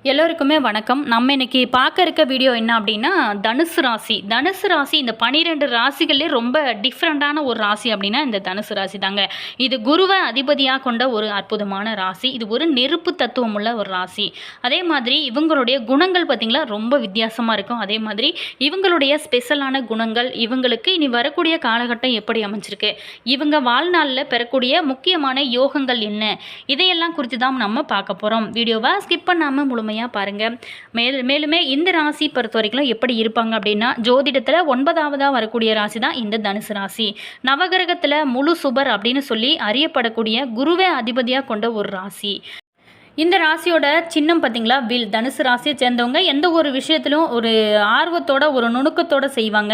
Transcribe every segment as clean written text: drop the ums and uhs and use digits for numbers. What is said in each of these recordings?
எல்லோருக்குமே வணக்கம். நம்ம இன்னைக்கு பார்க்க இருக்க வீடியோ என்ன அப்படின்னா, தனுசு ராசி. தனுசு ராசி இந்த 12 ராசிகள்லேயே ரொம்ப டிஃப்ரெண்ட்டான ஒரு ராசி அப்படின்னா இந்த தனுசு ராசி தாங்க. இது குருவை அதிபதியாக கொண்ட ஒரு அற்புதமான ராசி. இது ஒரு நெருப்பு தத்துவம் உள்ள ஒரு ராசி. அதே மாதிரி இவங்களுடைய குணங்கள் பார்த்திங்களா ரொம்ப வித்தியாசமாக இருக்கும். அதே மாதிரி இவங்களுடைய ஸ்பெஷலான குணங்கள், இவங்களுக்கு இனி வரக்கூடிய காலகட்டம் எப்படி அமைஞ்சிருக்கு, இவங்க வாழ்நாளில் பெறக்கூடிய முக்கியமான யோகங்கள் என்ன, இதையெல்லாம் குறித்து தான் நம்ம பார்க்க போகிறோம். வீடியோவை ஸ்கிப் பண்ணாமல் முழுமையாக பாருங்கள். மேலுமே இந்த ராசி பொறுத்த வரைக்கும் எப்படி இருப்பாங்க அப்படின்னா, ஜோதிடத்தில் 9ஆவதாக வரக்கூடிய ராசி தான் இந்த தனுசு ராசி. நவகிரகத்தில் முழு சுபர் அப்படின்னு சொல்லி அறியப்படக்கூடிய குருவே அதிபதியாக கொண்ட ஒரு ராசி. இந்த ராசியோட சின்னம் பார்த்திங்களா வில். தனுசு ராசியை சேர்ந்தவங்க எந்த ஒரு விஷயத்திலும் ஒரு ஆர்வத்தோட ஒரு நுணுக்கத்தோடு செய்வாங்க.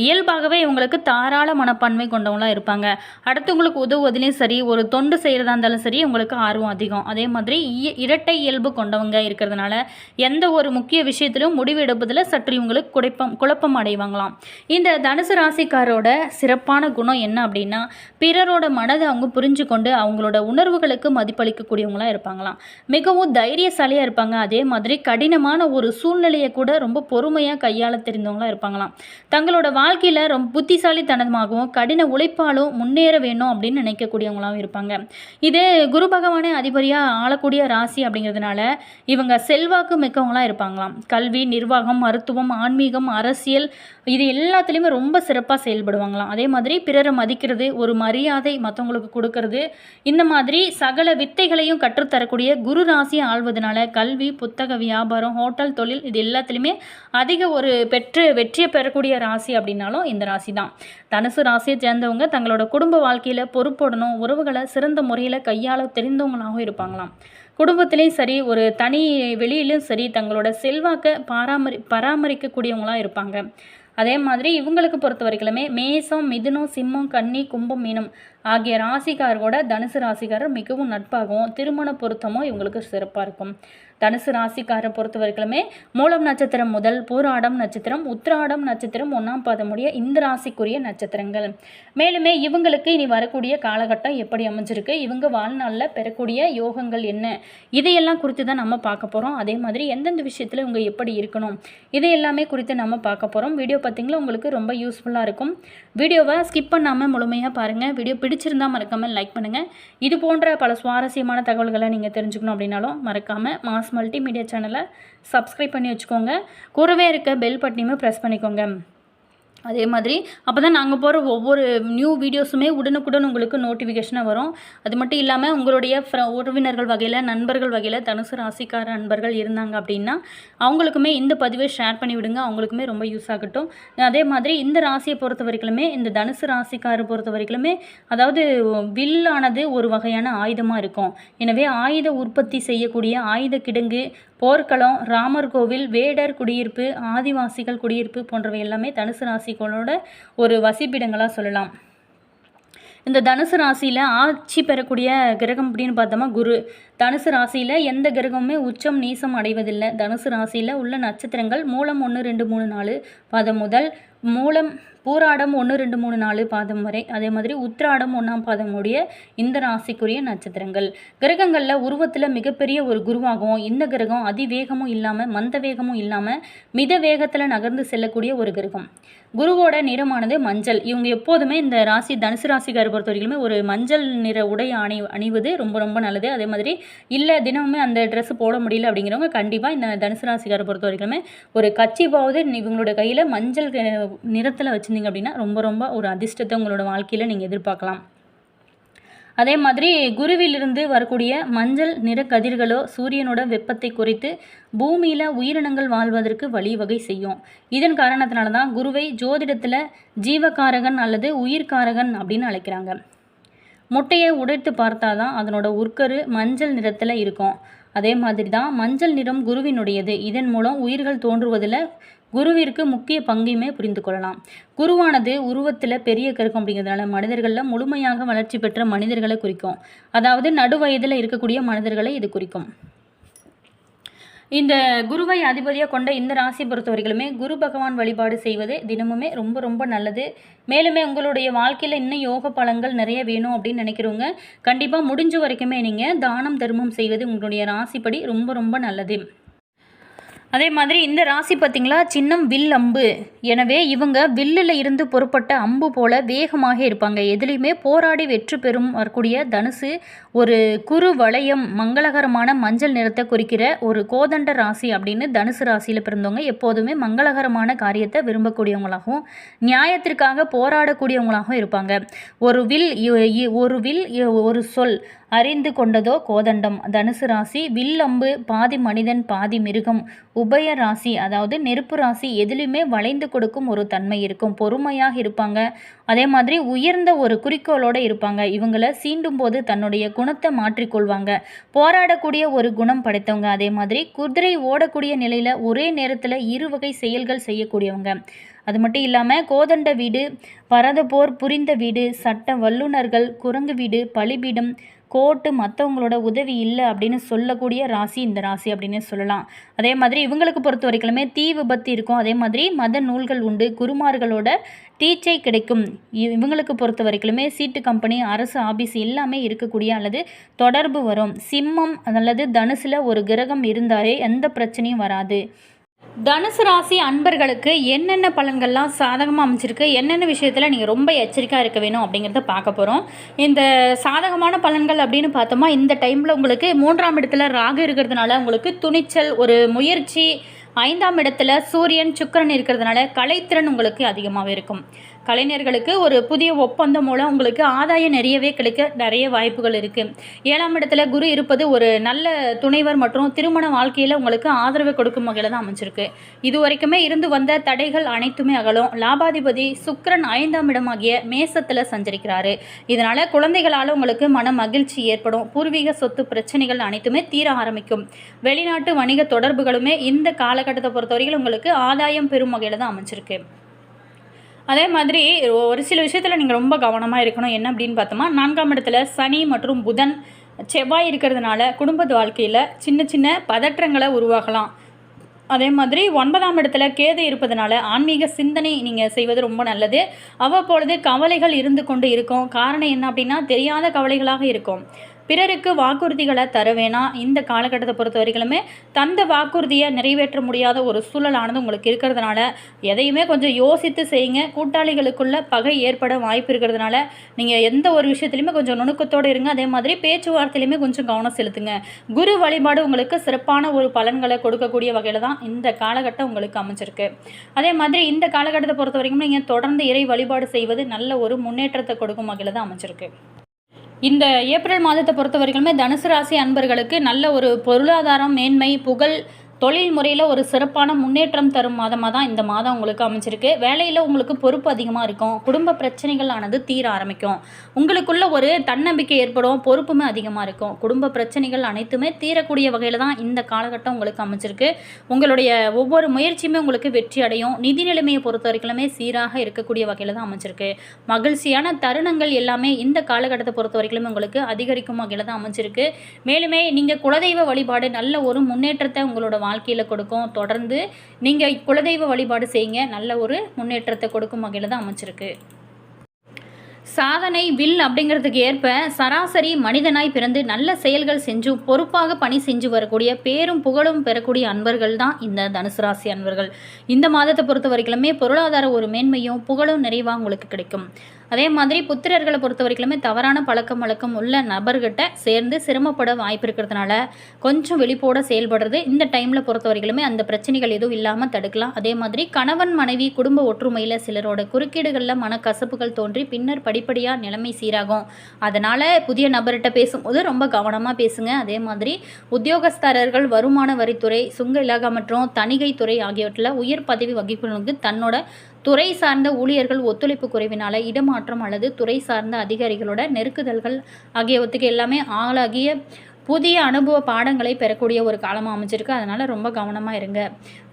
இயல்பாகவே இவங்களுக்கு தாராள மனப்பான்மை கொண்டவங்களாக இருப்பாங்க. அடுத்தவங்களுக்கு உதவுவதிலையும் சரி, ஒரு தொண்டு செய்கிறதா இருந்தாலும் சரி இவங்களுக்கு ஆர்வம் அதிகம். அதே மாதிரி இரட்டை இயல்பு கொண்டவங்க இருக்கிறதுனால எந்த ஒரு முக்கிய விஷயத்திலும் முடிவு எடுப்பதில் சற்று இவங்களுக்கு குழப்பம் அடைவாங்களாம். இந்த தனுசு ராசிக்காரோட சிறப்பான குணம் என்ன அப்படின்னா, பிறரோட மனதை அவங்க புரிஞ்சு கொண்டு அவங்களோட உணர்வுகளுக்கு மதிப்பளிக்கக்கூடியவங்களாக இருப்பாங்களாம். மிகவும் தைரியசாலியாக இருப்பாங்க. அதே மாதிரி கடினமான ஒரு சூழ்நிலையை கூட ரொம்ப பொறுமையாக கையாள தெரிந்தவங்களாக இருப்பாங்களாம். தங்களோட வாழ்க்கையில் ரொம்ப புத்திசாலித்தனமாகவும் கடின உழைப்பாலும் முன்னேற வேணும் அப்படின்னு நினைக்கக்கூடியவங்களாகவும் இருப்பாங்க. இது குரு பகவானே அதிபதியாக ஆளக்கூடிய ராசி அப்படிங்கிறதுனால இவங்க செல்வாக்கு மிக்கவங்களாக இருப்பாங்களாம். கல்வி, நிர்வாகம், மருத்துவம், ஆன்மீகம், அரசியல் இது எல்லாத்துலேயுமே ரொம்ப சிறப்பாக செயல்படுவாங்களாம். அதே மாதிரி பிறரை மதிக்கிறது, ஒரு மரியாதை மற்றவங்களுக்கு கொடுக்கறது, இந்த மாதிரி சகல வித்தைகளையும் கற்றுத்தரக்கூடிய குரு ராசியை ஆள்வதனால கல்வி, புத்தக வியாபாரம், ஹோட்டல் தொழில் இது எல்லாத்துலேயுமே அதிக ஒரு வெற்றியை பெறக்கூடிய ராசி அப்படின்னாலும் இந்த ராசி தான். தனுசு ராசியை சேர்ந்தவங்க தங்களோட குடும்ப வாழ்க்கையில் பொறுப்புடனும், உறவுகளை சிறந்த முறையில் கையாள தெரிந்தவங்களாகவும் இருப்பாங்களாம். குடும்பத்திலையும் சரி, ஒரு தனி வெளியிலும் சரி தங்களோட செல்வாக்கை பராமரிக்கக்கூடியவங்களாக இருப்பாங்க. அதே மாதிரி இவங்களுக்கு பொறுத்த வரைக்குமே மேசம், மிதுனம், சிம்மம், கன்னி, கும்பம், மீனம் ஆகிய ராசிக்காரோட தனுசு ராசிக்காரர் மிகவும் நட்பாகவும் திருமண பொருத்தமும் இவங்களுக்கு சிறப்பாக இருக்கும். தனுசு ராசிக்காரை பொறுத்த வரைக்குமே மூலம் நட்சத்திரம் முதல் பூராடம் நட்சத்திரம், உத்திராடம் நட்சத்திரம் 1ஆம் பாதம் முடிய இந்த ராசிக்குரிய நட்சத்திரங்கள். மேலுமே இவங்களுக்கு இனி வரக்கூடிய காலகட்டம் எப்படி அமைஞ்சிருக்கு, இவங்க வாழ்நாளில் பெறக்கூடிய யோகங்கள் என்ன, இதையெல்லாம் குறித்து தான் நம்ம பார்க்க போகிறோம். அதே மாதிரி எந்தெந்த விஷயத்தில் இவங்க எப்படி இருக்கணும், இதை எல்லாமே குறித்து நம்ம பார்க்க போகிறோம். வீடியோ பார்த்திங்களா உங்களுக்கு ரொம்ப யூஸ்ஃபுல்லாக இருக்கும். வீடியோவை ஸ்கிப் பண்ணாமல் முழுமையாக பாருங்கள். வீடியோ பிடிச்சிருந்தால் மறக்காமல் லைக் பண்ணுங்கள். இது போன்ற பல சுவாரஸ்யமான தகவல்களை நீங்கள் தெரிஞ்சுக்கணும் அப்படின்னாலும் மறக்காமல் மாஸ் மல்டிமீடியா சேனலை சப்ஸ்கிரைப் பண்ணி வச்சுக்கோங்க. கூடவே இருக்க பெல் பட்டனையுமே ப்ரெஸ் பண்ணிக்கோங்க. அதே மாதிரி அப்போ தான் நாங்கள் போகிற ஒவ்வொரு நியூ வீடியோஸுமே உடனுக்குடன் உங்களுக்கு நோட்டிஃபிகேஷனாக வரும். அது மட்டும் இல்லாமல் உங்களுடைய உறவினர்கள் வகையில், நண்பர்கள் வகையில் தனுசு ராசிக்கார நண்பர்கள் இருந்தாங்க அப்படின்னா அவங்களுக்குமே இந்த பதிவை ஷேர் பண்ணி விடுங்க. அவங்களுக்குமே ரொம்ப யூஸ் ஆகட்டும். அதே மாதிரி இந்த ராசியை பொறுத்த வரைக்குமே, இந்த தனுசு ராசிக்காரை பொறுத்த வரைக்குமே அதாவது வில்லானது ஒரு வகையான ஆயுதமாக இருக்கும். எனவே ஆயுத உற்பத்தி செய்யக்கூடிய ஆயுத கிடங்கு, போர்க்களம், ராமர் கோவில், வேடர் குடியிருப்பு, ஆதிவாசிகள் குடியிருப்பு போன்றவை எல்லாமே தனுசு ராசிகளோட ஒரு வசிப்பிடங்களாக சொல்லலாம். இந்த தனுசு ராசியில் ஆட்சி பெறக்கூடிய கிரகம் அப்படின்னு பார்த்தோமா குரு. தனுசு ராசியில் எந்த கிரகமுமே உச்சம் நீசம் அடைவதில்லை. தனுசு ராசியில் உள்ள நட்சத்திரங்கள் மூலம் 1, 2, 3, 4 பாதம் முதல் மூலம் பூராடம் 1, 2, 3, 4 பாதம் வரை, அதே மாதிரி உத்திராடம் 1ஆம் பாதம் உடைய இந்த ராசிக்குரிய நட்சத்திரங்கள். கிரகங்களில் உருவத்தில் மிகப்பெரிய ஒரு குருவாகவும், இந்த கிரகம் அதிவேகமும் இல்லாமல் மந்த வேகமும் இல்லாமல் மித வேகத்தில் நகர்ந்து செல்லக்கூடிய ஒரு கிரகம். குருவோட நிறமானது மஞ்சள். இவங்க எப்போதுமே இந்த ராசி தனுசு ராசிக்காரை பொறுத்த வரைக்குமே ஒரு மஞ்சள் நிற உடை அணிவது ரொம்ப ரொம்ப நல்லது. அதே மாதிரி இல்லை தினமுமே அந்த ட்ரெஸ் போட முடியல அப்படிங்கிறவங்க கண்டிப்பாக இந்த தனுசு ராசிக்காரை பொறுத்த வரைக்குமே ஒரு கட்சிப்பாவது இவங்களோட கையில் மஞ்சள் நிறத்தில் வச்சுருந்தீங்க அப்படின்னா ரொம்ப ரொம்ப ஒரு அதிர்ஷ்டத்தை உங்களோட வாழ்க்கையில் நீங்கள் எதிர்பார்க்கலாம். அதே மாதிரி குருவிலிருந்து வரக்கூடிய மஞ்சள் நிற கதிர்களோ சூரியனோட வெப்பத்தை குறைத்து பூமியில் உயிரினங்கள் வாழ்வதற்கு வழிவகை செய்யும். இதன் காரணத்தினால தான் குருவை ஜோதிடத்தில் ஜீவகாரகன் அல்லது உயிர்காரகன் அப்படின்னு அழைக்கிறாங்க. முட்டையை உடைத்து பார்த்தா தான் அதனோட உட்கரு மஞ்சள் நிறத்தில் இருக்கும். அதே மாதிரி தான் மஞ்சள் நிறம் குருவினுடையது. இதன் மூலம் உயிர்கள் தோன்றுவதில் குருவிற்கு முக்கிய பங்கையுமே புரிந்து கொள்ளலாம். குருவானது உருவத்தில் பெரிய கிரகம் அப்படிங்கிறதுனால மனிதர்களில் முழுமையாக வளர்ச்சி பெற்ற மனிதர்களை குறிக்கும். அதாவது நடுவயதில் இருக்கக்கூடிய மனிதர்களை இது குறிக்கும். இந்த குருவை அதிபதியாக கொண்ட இந்த ராசி பொறுத்த வரைக்குமே குரு பகவான் வழிபாடு செய்வது தினமுமே ரொம்ப ரொம்ப நல்லது. மேலுமே உங்களுடைய வாழ்க்கையில் இன்னும் யோக பலன்கள் நிறைய வேணும் அப்படின்னு நினைக்கிறவங்க கண்டிப்பாக முடிஞ்ச வரைக்குமே நீங்கள் தானம் தர்மம் செய்வது உங்களுடைய ராசிப்படி ரொம்ப ரொம்ப நல்லது. அதே மாதிரி இந்த ராசி பார்த்திங்களா, சின்னம் வில் அம்பு. எனவே இவங்க வில்லில் இருந்து பொறுப்பட்ட அம்பு போல வேகமாக இருப்பாங்க. எதுலேயுமே போராடி வெற்றி பெறும் வரக்கூடிய தனுசு ஒரு குறு வளையம் மங்களகரமான மஞ்சள் நிறத்தை குறிக்கிற ஒரு கோதண்ட ராசி அப்படின்னு தனுசு ராசியில் பிறந்தவங்க எப்போதுமே மங்களகரமான காரியத்தை விரும்பக்கூடியவங்களாகவும் நியாயத்திற்காக போராடக்கூடியவங்களாகவும் இருப்பாங்க. ஒரு வில் ஒரு சொல் அறிந்து கொண்டதோ கோதண்டம். தனுசு ராசி வில் அம்பு, பாதி மனிதன் பாதி மிருகம். உபய ராசி அதாவது நெருப்பு ராசி. எதிலுமே வளைந்து கொடுக்கும் ஒரு தன்மை இருக்கும். பொறுமையாக இருப்பாங்க. அதே மாதிரி உயர்ந்த ஒரு குறிக்கோளோடு இருப்பாங்க. இவங்களை சீண்டும் போது தன்னுடைய குணத்தை மாற்றிக்கொள்வாங்க. போராடக்கூடிய ஒரு குணம் படைத்தவங்க. அதே மாதிரி குதிரை ஓடக்கூடிய நிலையில் ஒரே நேரத்தில் இருவகை செயல்கள் செய்யக்கூடியவங்க. அது மட்டும் இல்லாமல் கோதண்ட வீடு, பரத போர் புரிந்த வீடு, சட்ட வல்லுநர்கள், குரங்கு வீடு, பலிபீடம், கோர்ட்டு மற்றவங்களோட உதவி இல்லை அப்படின்னு சொல்லக்கூடிய ராசி இந்த ராசி அப்படின்னு சொல்லலாம். அதே மாதிரி இவங்களுக்கு பொறுத்த வரைக்குமே தீ விபத்து இருக்கும். அதே மாதிரி மத நூல்கள் உண்டு. குருமார்களோட டீச்சை கிடைக்கும். இவங்களுக்கு பொறுத்த வரைக்குமே சீட்டு கம்பெனி, அரசு ஆபீஸ் எல்லாமே இருக்கக்கூடிய அல்லது தொடர்பு வரும். சிம்மம் அல்லது தனுசில் ஒரு கிரகம் இருந்தாலே எந்த பிரச்சனையும் வராது. தனுசு ராசி அன்பர்களுக்கு என்னென்ன பலன்கள்லாம் சாதகமாக அமைச்சிருக்கு, என்னென்ன விஷயத்தில் நீங்கள் ரொம்ப எச்சரிக்கையாக இருக்க வேணும் அப்படிங்கிறத பார்க்க போகிறோம். இந்த சாதகமான பலன்கள் அப்படின்னு பார்த்தோமா, இந்த டைமில் உங்களுக்கு 3ஆம் இடத்துல ராகு இருக்கிறதுனால உங்களுக்கு துணிச்சல், ஒரு முயற்சி. 5ஆம் இடத்துல சூரியன் சுக்கிரன் இருக்கிறதுனால கலைத்திறன் உங்களுக்கு அதிகமாகவே இருக்கும். கலைஞர்களுக்கு ஒரு புதிய ஒப்பந்தம் மூலம் உங்களுக்கு ஆதாயம் நிறையவே கிடைக்க நிறைய வாய்ப்புகள் இருக்குது. 7ஆம் இடத்துல குரு இருப்பது ஒரு நல்ல துணைவர் மற்றும் திருமண வாழ்க்கையில் உங்களுக்கு ஆதரவு கொடுக்கும் வகையில் தான் அமைச்சிருக்கு. இது வரைக்குமே இருந்து வந்த தடைகள் அனைத்துமே அகலும். லாபாதிபதி சுக்கிரன் 5ஆம் இடமாகிய மேசத்தில் சஞ்சரிக்கிறாரு. இதனால் குழந்தைகளால் உங்களுக்கு மன மகிழ்ச்சி ஏற்படும். பூர்வீக சொத்து பிரச்சனைகள் அனைத்துமே தீர ஆரம்பிக்கும். வெளிநாட்டு வணிக தொடர்புகளுமே இந்த காலகட்டத்தை பொறுத்தவரைக்கும் உங்களுக்கு ஆதாயம் பெறும் வகையில் தான் அமைச்சிருக்கு. அதே மாதிரி ஒரு சில விஷயத்தில் நீங்கள் ரொம்ப கவனமாக இருக்கணும். என்ன அப்படின்னு பார்த்தோமா, 4ஆம் இடத்துல சனி மற்றும் புதன் செவ்வாய் இருக்கிறதுனால குடும்ப வாழ்க்கையில் சின்ன சின்ன பதற்றங்களை உருவாகலாம். அதே மாதிரி 9ஆம் இடத்துல கேது இருப்பதனால ஆன்மீக சிந்தனை நீங்கள் செய்வது ரொம்ப நல்லது. அவ்வப்பொழுது கவலைகள் இருந்து கொண்டு இருக்கும். காரணம் என்ன அப்படின்னா, தெரியாத கவலைகளாக இருக்கும். பிறருக்கு வாக்குறுதிகளை தர வேணாம். இந்த காலகட்டத்தை பொறுத்த வரைக்குமே தந்த வாக்குறுதியை நிறைவேற்ற முடியாத ஒரு சூழலானது உங்களுக்கு இருக்கிறதுனால எதையுமே கொஞ்சம் யோசித்து செய்யுங்க. கூட்டாளிகளுக்குள்ள பகை ஏற்பட வாய்ப்பு இருக்கிறதுனால நீங்கள் எந்த ஒரு விஷயத்துலையுமே கொஞ்சம் நுணுக்கத்தோடு இருங்க. அதே மாதிரி பேச்சுவார்த்தையிலுமே கொஞ்சம் கவனம் செலுத்துங்க. குரு வழிபாடு உங்களுக்கு சிறப்பான ஒரு பலன்களை கொடுக்கக்கூடிய வகையில் தான் இந்த காலகட்டம் உங்களுக்கு அமைச்சிருக்கு. அதே மாதிரி இந்த காலகட்டத்தை பொறுத்த வரைக்கும் நீங்கள் தொடர்ந்து இறை வழிபாடு செய்வது நல்ல ஒரு முன்னேற்றத்தை கொடுக்கும் வகையில் தான் அமைச்சிருக்கு. இந்த ஏப்ரல் மாதத்தை பொறுத்த வரைக்குமே தனுசு ராசி அன்பர்களுக்கு நல்ல ஒரு பொருளாதாரம், மேன்மை, புகழ், தொழில் முறையில் ஒரு சிறப்பான முன்னேற்றம் தரும் மாதமாக தான் இந்த மாதம் உங்களுக்கு அமைச்சிருக்கு. வேலையில் உங்களுக்கு பொறுப்பு அதிகமாக இருக்கும். குடும்ப பிரச்சனைகள் ஆனது தீர ஆரம்பிக்கும். உங்களுக்குள்ள ஒரு தன்னம்பிக்கை ஏற்படும். பொறுப்புமே அதிகமாக இருக்கும். குடும்ப பிரச்சனைகள் அனைத்துமே தீரக்கூடிய வகையில் தான் இந்த காலகட்டம் உங்களுக்கு அமைச்சிருக்கு. உங்களுடைய ஒவ்வொரு முயற்சியுமே உங்களுக்கு வெற்றி அடையும். நிதி நிலைமையை பொறுத்த வரைக்குமே சீராக இருக்கக்கூடிய வகையில் தான் அமைச்சிருக்கு. மகிழ்ச்சியான தருணங்கள் எல்லாமே இந்த காலகட்டத்தை பொறுத்த வரைக்குமே உங்களுக்கு அதிகரிக்கும் வகையில் தான் அமைச்சிருக்கு. மேலுமே நீங்கள் குலதெய்வ வழிபாடு நல்ல ஒரு முன்னேற்றத்தை உங்களோட வாழ்க்கையில் கொடுக்கும். தொடர்ந்து நீங்கள் குலதெய்வ வழிபாடு செய்யுங்க. நல்ல ஒரு முன்னேற்றத்தை கொடுக்கும் வகையில் தான் அமைச்சிருக்கு. சாதனை வில் அப்படிங்கிறதுக்கு ஏற்ப சராசரி மனிதனாய் பிறந்து நல்ல செயல்கள் செஞ்சும் பொறுப்பாக பணி செஞ்சு வரக்கூடிய பேரும் புகழும் பெறக்கூடிய அன்பர்கள் தான் இந்த தனுசு ராசி அன்பர்கள். இந்த மாதத்தை பொறுத்த வரைக்குமே பொருளாதார ஒரு மேன்மையும் புகழும் நிறைவாக உங்களுக்கு கிடைக்கும். அதே மாதிரி புத்திரர்களை பொறுத்த வரைக்குமே தவறான பழக்கம் வழக்கம் உள்ள நபர்கிட்ட சேர்ந்து சிரமப்பட வாய்ப்பு இருக்கிறதுனால கொஞ்சம் வெளிப்போட செயல்படுறது இந்த டைமில் பொறுத்த வரைக்குமே அந்த பிரச்சனைகள் எதுவும் இல்லாமல் தடுக்கலாம். அதே மாதிரி கணவன் மனைவி குடும்ப ஒற்றுமையில் சிலரோட குறுக்கீடுகளில் மனக்கசப்புகள் தோன்றி பின்னர் படிப்படியாக நிலைமை சீராகும். அதனால் புதிய நபர்கிட்ட பேசும்போது ரொம்ப கவனமாக பேசுங்க. அதே மாதிரி உத்தியோகஸ்தரர்கள் வருமான வரித்துறை, சுங்க இலாகா மற்றும் தணிகை துறை ஆகியவற்றில் உயர் பதவி வகிப்புகளுக்கு தன்னோட துறை சார்ந்த ஊழியர்கள் ஒத்துழைப்பு குறைவினால் இடமாற்றம் அல்லது துறை சார்ந்த அதிகாரிகளோட நெருக்குதல்கள் ஆகியவற்றுக்கு எல்லாமே ஆளாகிய புதிய அனுபவ பாடங்களை பெறக்கூடிய ஒரு காலமாக அமைச்சிருக்கு. அதனால் ரொம்ப கவனமாக இருங்க.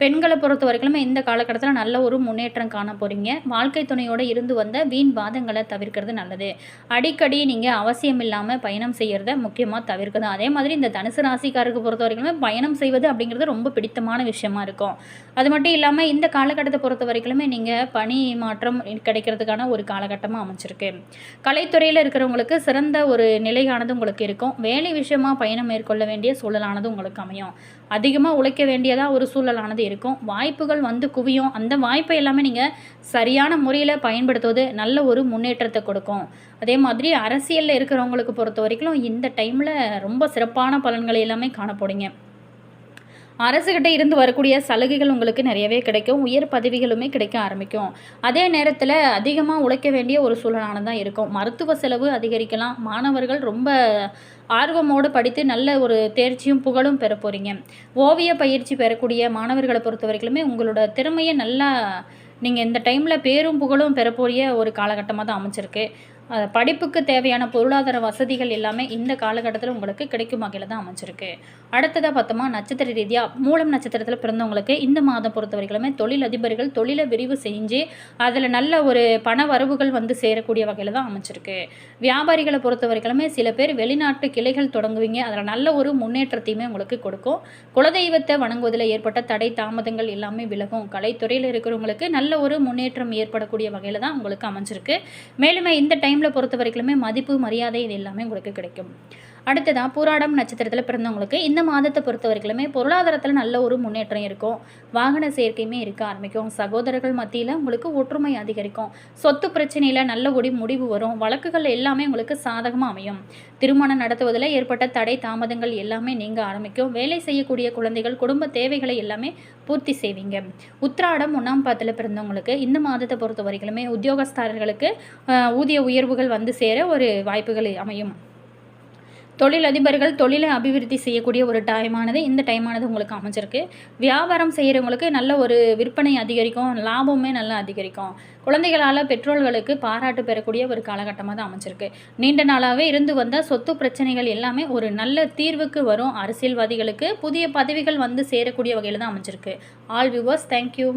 பெண்களை பொறுத்த வரைக்கும் இந்த காலகட்டத்தில் நல்ல ஒரு முன்னேற்றம் காண போகிறீங்க. வாழ்க்கை துணையோடு இருந்து வந்த வீண் வாதங்களை தவிர்க்கிறது நல்லது. அடிக்கடி நீங்கள் அவசியம் இல்லாமல் பயணம் செய்கிறத முக்கியமாக தவிர்க்குது. அதே மாதிரி இந்த தனுசு ராசிக்காரருக்கு பொறுத்த வரைக்குமே பயணம் செய்வது அப்படிங்கிறது ரொம்ப பிடித்தமான விஷயமா இருக்கும். அது மட்டும் இல்லாமல் இந்த காலகட்டத்தை பொறுத்த வரைக்குமே நீங்கள் பணி மாற்றம் கிடைக்கிறதுக்கான ஒரு காலகட்டமாக அமைச்சிருக்கு. கலைத்துறையில் இருக்கிறவங்களுக்கு சிறந்த ஒரு நிலையானது உங்களுக்கு இருக்கும். வேலை விஷயமாக பயணம் மேற்கொள்ள வேண்டிய சூழலானது உங்களுக்கு அமையும். அதிகமாக உழைக்க வேண்டியதாக ஒரு சூழலானது இருக்கும். வாய்ப்புகள் வந்து குவியும். அந்த வாய்ப்பை எல்லாமே நீங்கள் சரியான முறையில் பயன்படுத்துவது நல்ல ஒரு முன்னேற்றத்தை கொடுக்கும். அதே மாதிரி அரசியலில் இருக்கிறவங்களுக்கு பொறுத்த வரைக்கும் இந்த டைமில் ரொம்ப சிறப்பான பலன்களை எல்லாமே காணப்போறீங்க. அரசுகிட்ட இருந்து வரக்கூடிய சலுகைகள் உங்களுக்கு நிறையவே கிடைக்கும். உயர் பதவிகளுமே கிடைக்க ஆரம்பிக்கும். அதே நேரத்தில் அதிகமாக உழைக்க வேண்டிய ஒரு சூழலானதான் இருக்கும். மருத்துவ செலவு அதிகரிக்கலாம். மாணவர்கள் ரொம்ப ஆர்வமோடு படித்து நல்ல ஒரு தேர்ச்சியும் புகழும் பெற போகிறீங்க. ஓவிய பயிற்சி பெறக்கூடிய மாணவர்களை பொறுத்த வரைக்குமே உங்களோட திறமையை நல்லா நீங்கள் இந்த டைமில் பேரும் புகழும் பெறக்கூடிய ஒரு காலகட்டமாக தான் அமைச்சிருக்கு. படிப்புக்கு தேவையான பொருளாதார வசதிகள் எல்லாமே இந்த காலகட்டத்தில் உங்களுக்கு கிடைக்கும் வகையில் தான் அமைச்சிருக்கு. அடுத்ததாக பார்த்தோமா, நட்சத்திர ரீதியாக மூலம் நட்சத்திரத்தில் பிறந்தவங்களுக்கு இந்த மாதம் பொறுத்த வரைக்குமே தொழில் அதிபர்கள் தொழிலை விரிவு செஞ்சு அதில் நல்ல ஒரு பண வரவுகள் வந்து சேரக்கூடிய வகையில் தான் அமைச்சிருக்கு. வியாபாரிகளை பொறுத்த வரைக்குமே சில பேர் வெளிநாட்டு கிளைகள் தொடங்குவீங்க. அதில் நல்ல ஒரு முன்னேற்றத்தையுமே உங்களுக்கு கொடுக்கும். குலதெய்வத்தை வணங்குவதில் ஏற்பட்ட தடை தாமதங்கள் எல்லாமே விலகும். கலைத்துறையில் இருக்கிறவங்களுக்கு நல்ல ஒரு முன்னேற்றம் ஏற்படக்கூடிய வகையில் தான் உங்களுக்கு அமைஞ்சிருக்கு. மேலுமே இந்த டைமில் பொறுத்த வரைக்குமே மதிப்பு மரியாதை இது எல்லாமே உங்களுக்கு கிடைக்கும். அடுத்ததாக பூராடம் நட்சத்திரத்தில் பிறந்தவங்களுக்கு இந்த மாதத்தை பொறுத்த வரைக்குமே பொருளாதாரத்தில் நல்ல ஒரு முன்னேற்றம் இருக்கும். வாகன சேர்க்கையுமே இருக்க ஆரம்பிக்கும். சகோதரர்கள் மத்தியில் உங்களுக்கு ஒற்றுமை அதிகரிக்கும். சொத்து பிரச்சனையில் நல்ல ஒரு முடிவு வரும். வழக்குகள் எல்லாமே உங்களுக்கு சாதகமாக அமையும். திருமணம் நடத்துவதில் ஏற்பட்ட தடை தாமதங்கள் எல்லாமே நீங்க ஆரம்பிக்கும். வேலை செய்யக்கூடிய குழந்தைகள் குடும்ப தேவைகளை எல்லாமே பூர்த்தி செய்வீங்க. உத்திராடம் 1ஆம் பாதத்தில் பிறந்தவங்களுக்கு இந்த மாதத்தை பொறுத்த வரைக்குமே உத்தியோகஸ்தாரர்களுக்கு ஊதிய உயர்வுகள் வந்து சேர ஒரு வாய்ப்புகள் அமையும். தொழில் அதிபர்கள் தொழிலை அபிவிருத்தி செய்யக்கூடிய ஒரு டைமானது இந்த டைமானது உங்களுக்கு அமைஞ்சிருக்கு. வியாபாரம் செய்கிறவங்களுக்கு நல்ல ஒரு விற்பனை அதிகரிக்கும். லாபமே நல்லா அதிகரிக்கும். குழந்தைகளால் பெற்றோர்களுக்கு பாராட்டு பெறக்கூடிய ஒரு காலகட்டமாக தான் அமைஞ்சிருக்கு. நீண்ட நாளாகவே இருந்து வந்த சொத்து பிரச்சனைகள் எல்லாமே ஒரு நல்ல தீர்வுக்கு வரும். அரசியல்வாதிகளுக்கு புதிய பதவிகள் வந்து சேரக்கூடிய வகையில் தான் அமைஞ்சிருக்கு. All viewers, thank you.